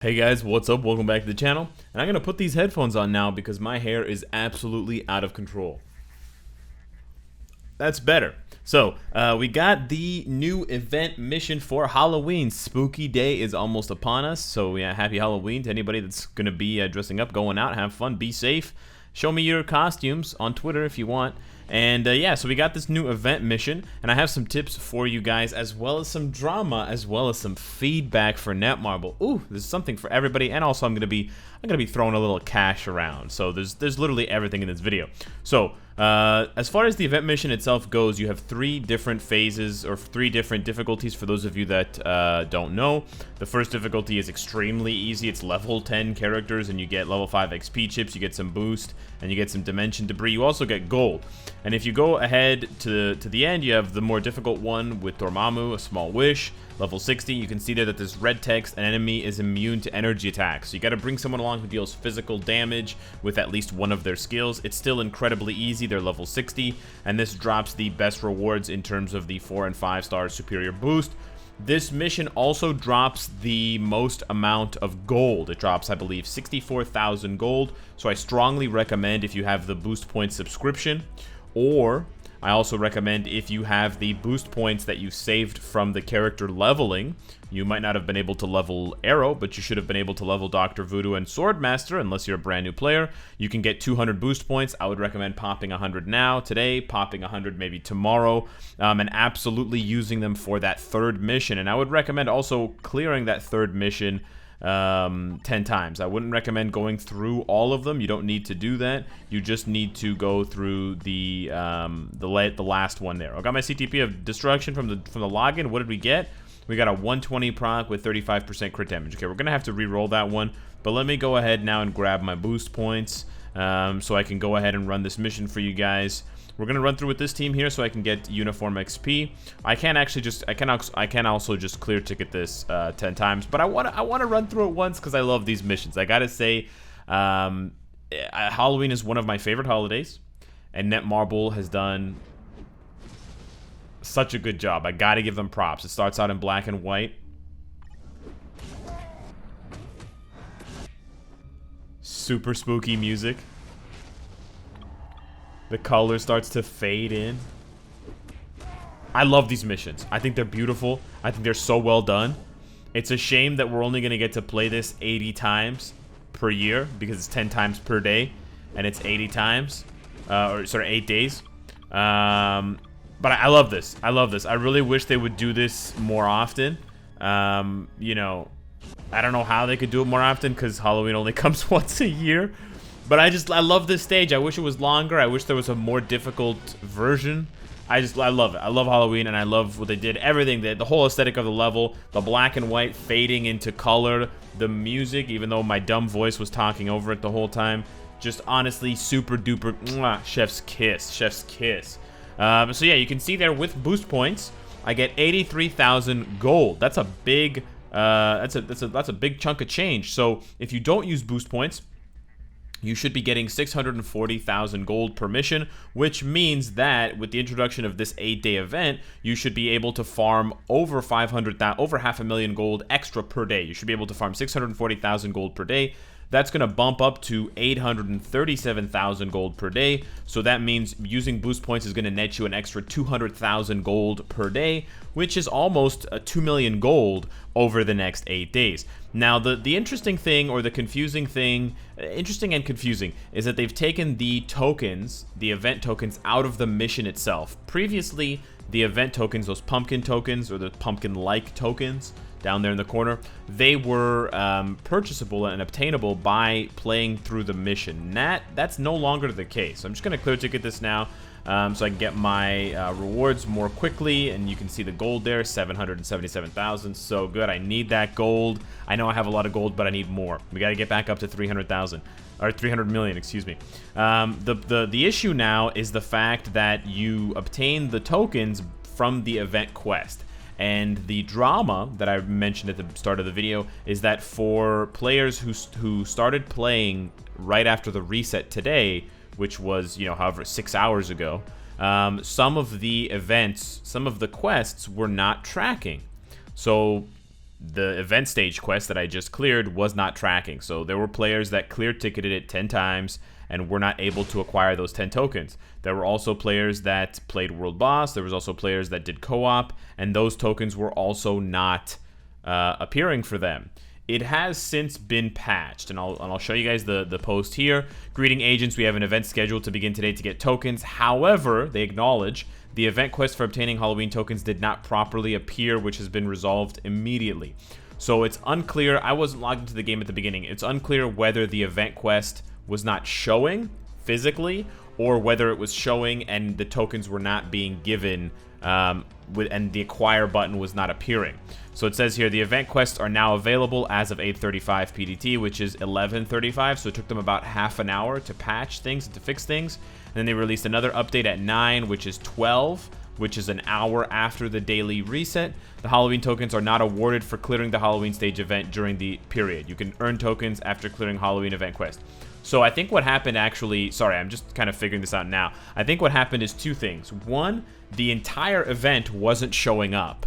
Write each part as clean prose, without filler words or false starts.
Hey guys, what's up? Welcome back to the channel. And I'm going to put these headphones on now because my hair is absolutely out of control. That's better. So, we got the new event mission for Halloween. Spooky Day is almost upon us. So, yeah, happy Halloween to anybody that's going to be dressing up, going out, have fun, be safe. Show me your costumes on Twitter if you want. And yeah, so we got this new event mission, and I have some tips for you guys, as well as some drama, as well as some feedback for Netmarble. Ooh, there's something for everybody, and also I'm gonna be throwing a little cash around. So there's literally everything in this video. So as far as the event mission itself goes, you have 3 different phases, or 3 different difficulties for those of you that don't know. The first difficulty is extremely easy. It's level 10 characters, and you get level 5 XP chips, you get some boost, and you get some dimension debris. You also get gold. And if you go ahead to the end, you have the more difficult one with Dormammu, a small wish, level 60. You can see there that this red text, an enemy is immune to energy attacks. So you got to bring someone along who deals physical damage with at least one of their skills. It's still incredibly easy. They're level 60, and this drops the best rewards in terms of the 4 and 5 star superior boost. This mission also drops the most amount of gold. It drops, I believe, 64,000 gold. So I strongly recommend if you have the boost point subscription, or I also recommend if you have the boost points that you saved from the character leveling. You might not have been able to level Arrow, but you should have been able to level Dr. Voodoo and Swordmaster, unless you're a brand new player. You can get 200 boost points. I would recommend popping 100 now, today, popping 100 maybe tomorrow, and absolutely using them for that 3rd mission. And I would recommend also clearing that 3rd mission 10 times. I wouldn't recommend going through all of them. You don't need to do that. You just need to go through the last one there. I got my CTP of destruction from the login. What did we get? We got a 120 proc with 35% crit damage. Okay, we're gonna have to re-roll that one, but let me go ahead now and grab my boost points so I can go ahead and run this mission for you guys. We're gonna run through with this team here so I can get uniform XP. I can also just clear ticket this 10 times, but I wanna run through it once because I love these missions. I gotta say, Halloween is one of my favorite holidays, and Netmarble has done such a good job. I gotta give them props. It starts out in black and white. Super spooky music. The color starts to fade in. I love these missions. I think they're beautiful. I think they're so well done. It's a shame that we're only going to get to play this 80 times per year, because it's 10 times per day, and it's 80 times, or sorry, 8 days. But I love this. I love this. I really wish they would do this more often. You know, I don't know how they could do it more often, because Halloween only comes once a year. But I love this stage. I wish it was longer. I wish there was a more difficult version. I love it. I love Halloween, and I love what they did. Everything, the whole aesthetic of the level, the black and white fading into color, the music, even though my dumb voice was talking over it the whole time. Just honestly, super duper, mwah, chef's kiss, chef's kiss. So yeah, you can see there with boost points, I get 83,000 gold. That's a big, that's a big chunk of change. So if you don't use boost points, you should be getting 640,000 gold per mission, which means that with the introduction of this 8-day event, you should be able to farm over 500,000 gold extra per day. You should be able to farm 640,000 gold per day. That's going to bump up to 837,000 gold per day. So that means using boost points is going to net you an extra 200,000 gold per day, which is almost 2 million gold over the next 8 days. Now, the interesting thing, or the confusing thing, interesting and confusing, is that they've taken the tokens, the event tokens, out of the mission itself. Previously, the event tokens, those pumpkin tokens, or the pumpkin-like tokens, down there in the corner, they were purchasable and obtainable by playing through the mission. That's no longer the case. So I'm just going to clear ticket this now so I can get my rewards more quickly, and you can see the gold there, 777,000. So good. I need that gold. I know I have a lot of gold, but I need more. We got to get back up to 300,000. Or 300 million, excuse me. The issue now is the fact that you obtain the tokens from the event quest. And the drama that I mentioned at the start of the video is that for players who started playing right after the reset today, which was, you know, however, 6 hours ago, some of the events, some of the quests were not tracking. So the event stage quest that I just cleared was not tracking. So there were players that clear ticketed it 10 times and were not able to acquire those 10 tokens. There were also players that played World Boss. There was also players that did co-op, and those tokens were also not appearing for them. It has since been patched, and I'll show you guys the post here. Greeting agents, we have an event scheduled to begin today to get tokens. However, they acknowledge the event quest for obtaining Halloween tokens did not properly appear, which has been resolved immediately. So it's unclear. I wasn't logged into the game at the beginning. It's unclear whether the event quest was not showing physically or whether it was showing and the tokens were not being given and the acquire button was not appearing. So it says here, the event quests are now available as of 8:35 PDT, which is 11:35. So it took them about half an hour to patch things and to fix things. And then they released another update at 9, which is 12, which is an hour after the daily reset. The Halloween tokens are not awarded for clearing the Halloween stage event during the period. You can earn tokens after clearing Halloween event quest. So I think what happened actually, sorry, I'm just kind of figuring this out now. I think what happened is two things. One, the entire event wasn't showing up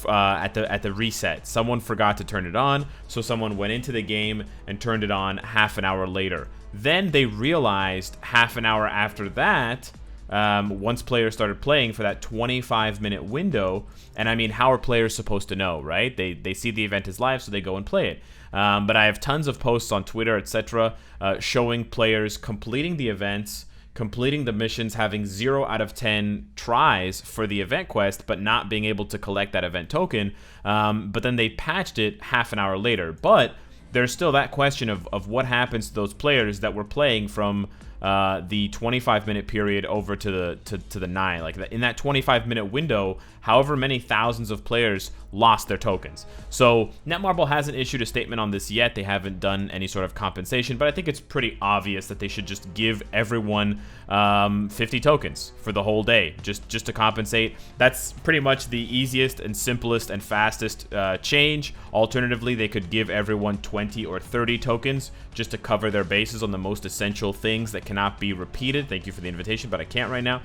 at the reset. Someone forgot to turn it on, so someone went into the game and turned it on half an hour later. Then they realized half an hour after that, once players started playing for that 25-minute window, and I mean, how are players supposed to know, right? They see the event is live, so they go and play it. But I have tons of posts on Twitter, etc., showing players completing the events, completing the missions, having 0 out of 10 tries for the event quest, but not being able to collect that event token. But then they patched it half an hour later. But there's still that question of what happens to those players that were playing from the 25-minute period over to the 9. Like in that 25-minute window, however many thousands of players lost their tokens. So Netmarble hasn't issued a statement on this yet. They haven't done any sort of compensation, but I think it's pretty obvious that they should just give everyone 50 tokens for the whole day, just to compensate. That's pretty much the easiest and simplest and fastest change. Alternatively, they could give everyone 20 or 30 tokens just to cover their bases on the most essential things that cannot be repeated. Thank you for the invitation, but I can't right now.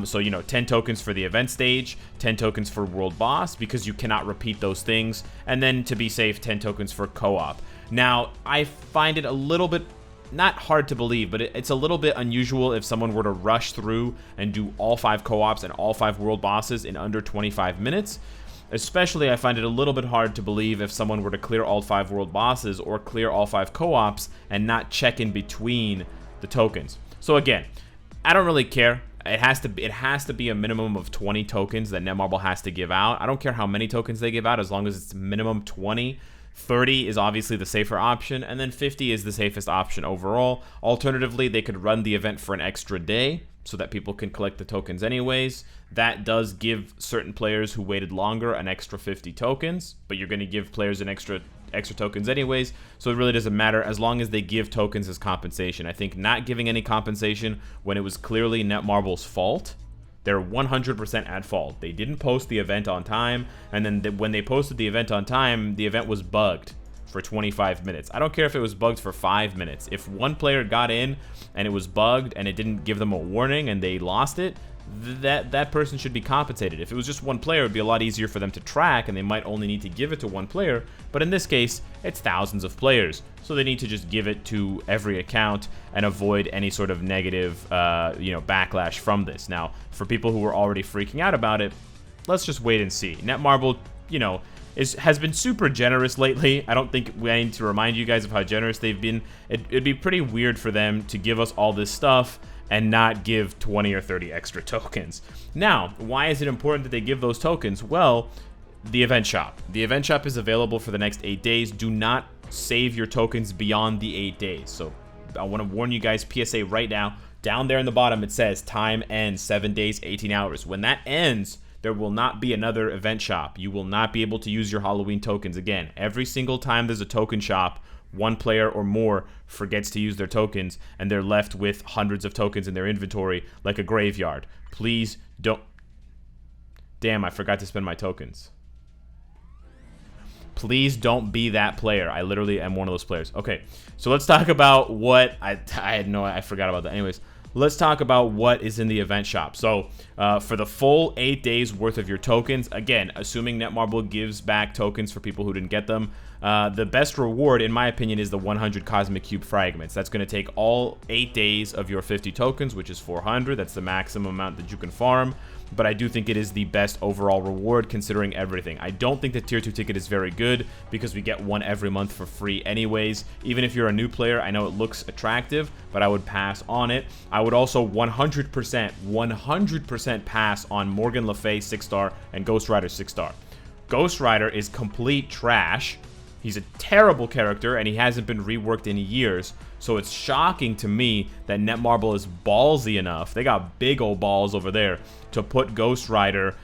So, 10 tokens for the event stage, 10 tokens for World Boss, because you cannot repeat those things, and then to be safe, 10 tokens for co-op. Now, I find it a little bit, not hard to believe, but it's a little bit unusual if someone were to rush through and do all 5 co-ops and all 5 World Bosses in under 25 minutes. Especially, I find it a little bit hard to believe if someone were to clear all 5 World Bosses or clear all 5 co-ops and not check in between the tokens. So again, I don't really care. It has to be a minimum of 20 tokens that Netmarble has to give out. I don't care how many tokens they give out as long as it's minimum 20. 30 is obviously the safer option, and then 50 is the safest option overall. Alternatively, they could run the event for an extra day so that people can collect the tokens anyways. That does give certain players who waited longer an extra 50 tokens, but you're going to give players an extra tokens anyways, so it really doesn't matter as long as they give tokens as compensation. I think not giving any compensation when it was clearly Netmarble's fault, they're 100% at fault. They didn't post the event on time, and then when they posted the event on time, the event was bugged for 25 minutes. I don't care if it was bugged for 5 minutes. If one player got in and it was bugged and it didn't give them a warning and they lost it, that person should be compensated. If it was just one player, it would be a lot easier for them to track, and they might only need to give it to one player. But in this case, it's thousands of players, so they need to just give it to every account and avoid any sort of negative, backlash from this. Now, for people who were already freaking out about it, let's just wait and see. Netmarble, has been super generous lately. I don't think I need to remind you guys of how generous they've been. It'd be pretty weird for them to give us all this stuff and not give 20 or 30 extra tokens. Now, why is it important that they give those tokens? Well, the event shop. The event shop is available for the next 8 days. Do not save your tokens beyond the 8 days. So I want to warn you guys, PSA right now, down there in the bottom it says time ends 7 days, 18 hours. When that ends, there will not be another event shop. You will not be able to use your Halloween tokens again. Every single time there's a token shop, one player or more forgets to use their tokens, and they're left with hundreds of tokens in their inventory like a graveyard. Please don't... Damn, I forgot to spend my tokens. Please don't be that player. I literally am one of those players. Okay, so let's talk about what... I forgot about that. Anyways, let's talk about what is in the event shop. So for the full 8 days worth of your tokens, again, assuming Netmarble gives back tokens for people who didn't get them, the best reward, in my opinion, is the 100 Cosmic Cube fragments. That's going to take all 8 days of your 50 tokens, which is 400. That's the maximum amount that you can farm. But I do think it is the best overall reward considering everything. I don't think the tier 2 ticket is very good because we get one every month for free anyways. Even if you're a new player, I know it looks attractive, but I would pass on it. I would also 100% pass on Morgan Le Fay 6-star and Ghost Rider 6-star. Ghost Rider is complete trash. He's a terrible character, and he hasn't been reworked in years. So it's shocking to me that Netmarble is ballsy enough. They got big old balls over there to put Ghost Rider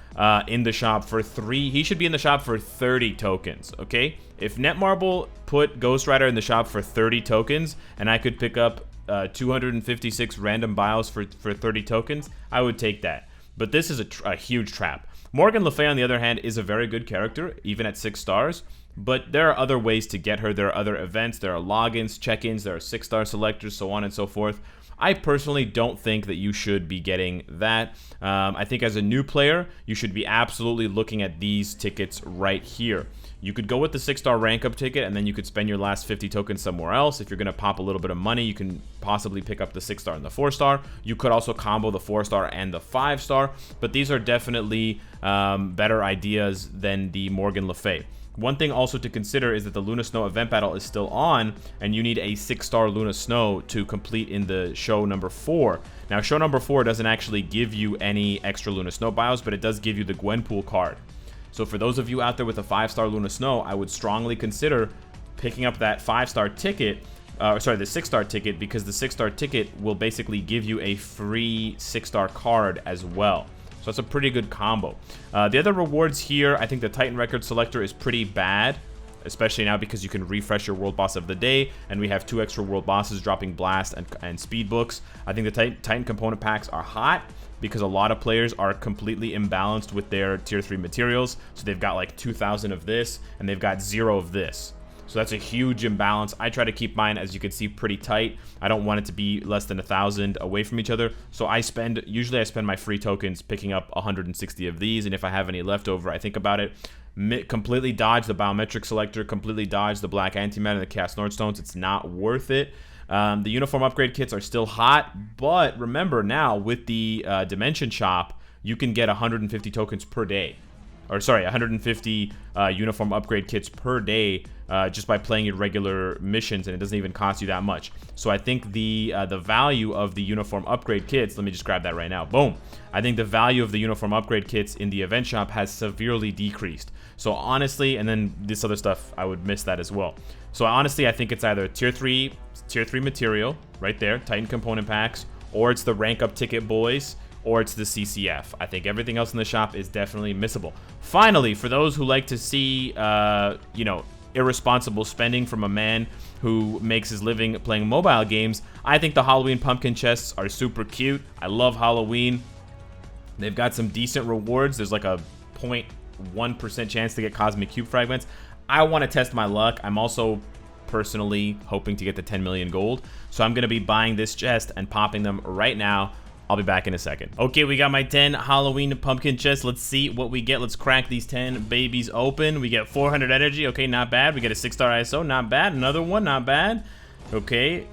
in the shop for 3. He should be in the shop for 30 tokens, okay? If Netmarble put Ghost Rider in the shop for 30 tokens, and I could pick up 256 random bios for 30 tokens, I would take that. But this is a huge trap. Morgan Le Fay, on the other hand, is a very good character, even at 6 stars. But there are other ways to get her. There are other events. There are logins, check-ins. There are 6-star selectors, so on and so forth. I personally don't think that you should be getting that. I think as a new player, you should be absolutely looking at these tickets right here. You could go with the 6-star rank up ticket, and then you could spend your last 50 tokens somewhere else. If you're going to pop a little bit of money, you can possibly pick up the 6-star and the 4-star. You could also combo the 4-star and the 5-star, but these are definitely better ideas than the Morgan Le Fay. One thing also to consider is that the Luna Snow event battle is still on, and you need a 6-star Luna Snow to complete in the show number 4. Now, show number 4 doesn't actually give you any extra Luna Snow bios, but it does give you the Gwenpool card. So for those of you out there with a 5-star Luna Snow, I would strongly consider picking up that 5-star ticket, the 6-star ticket, because the 6-star ticket will basically give you a free 6-star card as well. So that's a pretty good combo. The other rewards here, I think the Titan Record Selector is pretty bad, especially now because you can refresh your World Boss of the Day, and we have 2 extra World Bosses dropping Blast and Speed Books. I think the Titan Component Packs are hot because a lot of players are completely imbalanced with their Tier 3 materials. So they've got like 2,000 of this, and they've got 0 of this. So that's a huge imbalance. I try to keep mine, as you can see, pretty tight. I don't want it to be less than 1,000 away from each other. So usually I spend my free tokens picking up 160 of these, and if I have any left over, I think about it. Completely dodge the Biometric Selector, completely dodge the Black Antimatter and the Chaos Nordstones. It's not worth it. The Uniform Upgrade Kits are still hot, but remember now, with the Dimension Shop, you can get 150 tokens per day. Or sorry, 150 uniform upgrade kits per day just by playing your regular missions, and it doesn't even cost you that much. So I think the value of the uniform upgrade kits, let me just grab that right now, boom. I think the value of the uniform upgrade kits in the event shop has severely decreased. So honestly, and then this other stuff, I would miss that as well. So honestly, I think it's either tier 3 material, right there, Titan component packs, or it's the rank up ticket boys, or it's the CCF. I think everything else in the shop is definitely missable. Finally, for those who like to see, you know, irresponsible spending from a man who makes his living playing mobile games, I think the Halloween pumpkin chests are super cute. I love Halloween. They've got some decent rewards. There's like a 0.1% chance to get Cosmic Cube fragments. I want to test my luck. I'm also personally hoping to get the 10 million gold. So I'm going to be buying this chest and popping them right now. I'll be back in a second. Okay, we got my 10 Halloween pumpkin chests. Let's see what we get. Let's crack these 10 babies open. We get 400 energy. Okay, not bad. We get a 6-star ISO. Not bad. Another one. Not bad. Okay.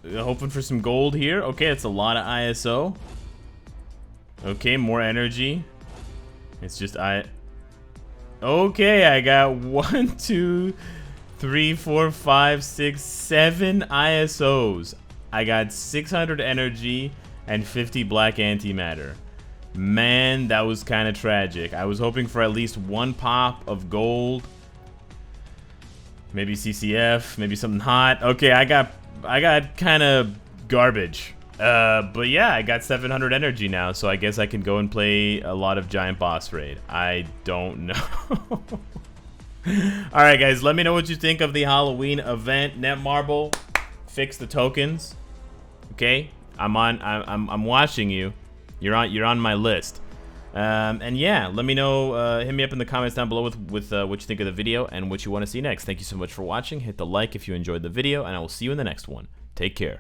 Hoping for some gold here. Okay, that's a lot of ISO. Okay, more energy. It's just Okay, I got 1, 2, 3, 4, 5, 6, 7 ISOs. I got 600 energy and 50 black antimatter. Man, that was kind of tragic. I was hoping for at least 1 pop of gold. Maybe CCF, maybe something hot. Okay, I got kind of garbage. But yeah, I got 700 energy now, so I guess I can go and play a lot of Giant Boss Raid. I don't know. Alright guys, let me know what you think of the Halloween event. Netmarble, fix the tokens. Okay? I'm watching you. You're on my list. And yeah, let me know, hit me up in the comments down below with what you think of the video and what you want to see next. Thank you so much for watching. Hit the like if you enjoyed the video, and I will see you in the next one. Take care.